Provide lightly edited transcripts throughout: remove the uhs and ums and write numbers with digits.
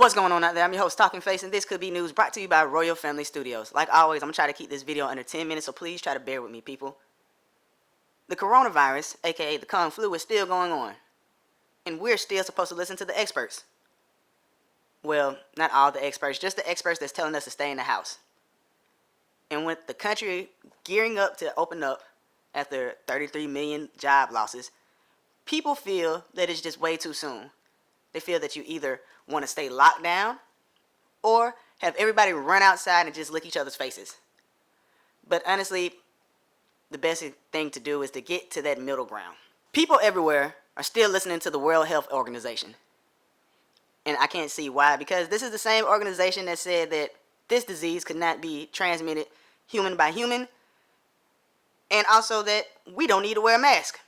What's going on out there? I'm your host, Talking Face, and this could be news brought to you by Royal Family Studios. Like always, I'm going to try to keep this video under 10 minutes, so please try to bear with me, people. The coronavirus, aka the Kung flu, is still going on, and we're still supposed to listen to the experts. Well, not all the experts, just the experts that's telling us to stay in the house. And with the country gearing up to open up after 33 million job losses, people feel that it's just way too soon. They feel that you either want to stay locked down or have everybody run outside and just lick each other's faces. But honestly, the best thing to do is to get to that middle ground. People everywhere are still listening to the World Health Organization. And I can't see why, because this is the same organization that said that this disease could not be transmitted human by human, and also that we don't need to wear a mask.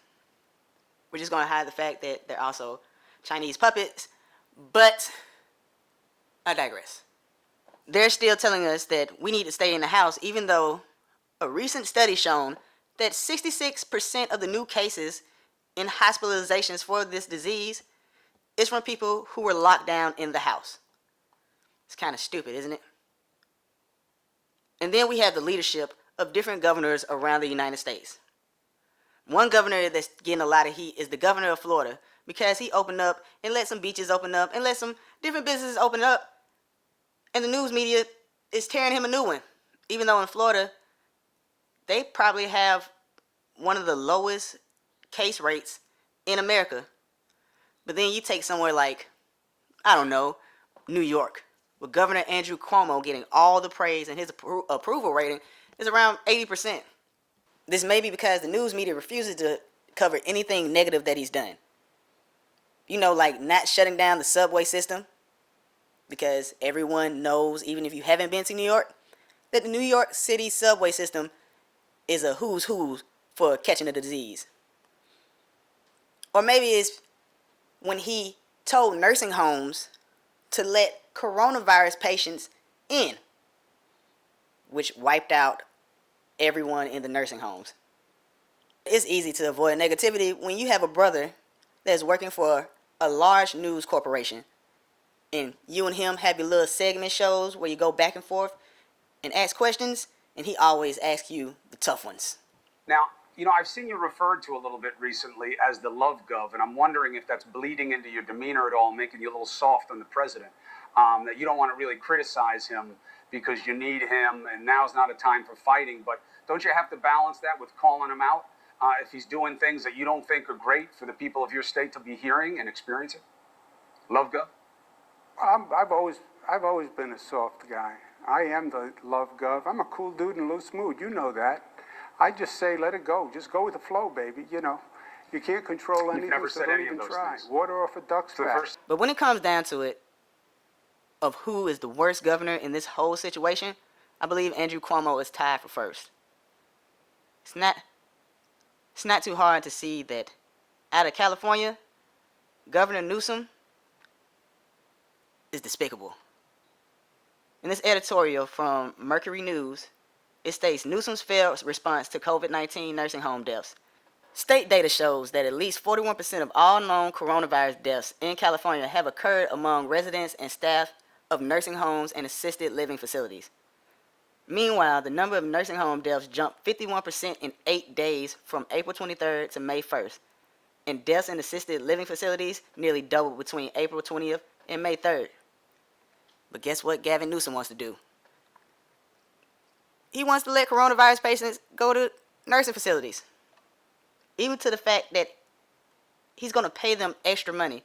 We're just going to hide the fact that they're also Chinese puppets, but I digress. They're still telling us that we need to stay in the house, even though a recent study shown that 66% of the new cases in hospitalizations for this disease is from people who were locked down in the house. It's kind of stupid, isn't it? And then we have the leadership of different governors around the United States. One governor that's getting a lot of heat is the governor of Florida, because he opened up and let some beaches open up and let some different businesses open up, and the news media is tearing him a new one. Even though in Florida, they probably have one of the lowest case rates in America. But then you take somewhere like, I don't know, New York, with Governor Andrew Cuomo getting all the praise, and his approval rating is around 80%. This may be because the news media refuses to cover anything negative that he's done. You know, like not shutting down the subway system, because everyone knows, even if you haven't been to New York, that the New York City subway system is a who's who for catching the disease. Or maybe it's when he told nursing homes to let coronavirus patients in, which wiped out everyone in the nursing homes. It's easy to avoid negativity when you have a brother that's working for a large news corporation, and you and him have your little segment shows where you go back and forth and ask questions, and he always asks you the tough ones. Now, I've seen you referred to a little bit recently as the love gov, and I'm wondering if that's bleeding into your demeanor at all, making you a little soft on the president, that you don't want to really criticize him because you need him, and now's not a time for fighting. But don't you have to balance that with calling him out if he's doing things that you don't think are great for the people of your state to be hearing and experiencing? Love gov? I've always been a soft guy. I am the love gov. I'm a cool dude in a loose mood. You know that. I just say, let it go. Just go with the flow, baby. You can't control anything. You've never so said don't any of even those try. things. Water off a duck's back. But when it comes down to it, of who is the worst governor in this whole situation, I believe Andrew Cuomo is tied for first. It's not too hard to see that out of California, Governor Newsom is despicable. In this editorial from Mercury News, it states Newsom's failed response to COVID-19 nursing home deaths. State data shows that at least 41% of all known coronavirus deaths in California have occurred among residents and staff of nursing homes and assisted living facilities. Meanwhile, the number of nursing home deaths jumped 51% in 8 days from April 23rd to May 1st, and deaths in assisted living facilities nearly doubled between April 20th and May 3rd. But guess what Gavin Newsom wants to do? He wants to let coronavirus patients go to nursing facilities, even to the fact that he's going to pay them extra money.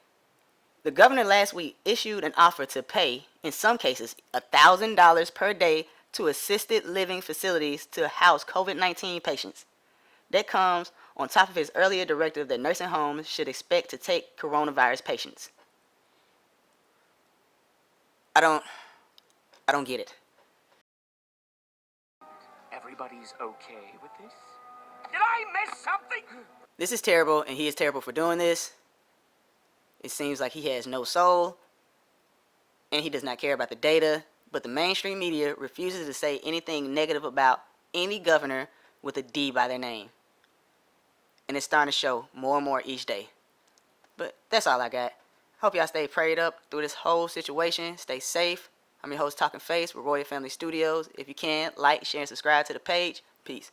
The governor last week issued an offer to pay, in some cases, $1,000 per day to assisted living facilities to house COVID-19 patients. That comes on top of his earlier directive that nursing homes should expect to take coronavirus patients. I don't get it. Everybody's okay with this? Did I miss something? This is terrible, and he is terrible for doing this. It seems like he has no soul, and he does not care about the data, but the mainstream media refuses to say anything negative about any governor with a D by their name. And it's starting to show more and more each day. But that's all I got. Hope y'all stay prayed up through this whole situation. Stay safe. I'm your host, Talking Face with Royal Family Studios. If you can, like, share, and subscribe to the page. Peace.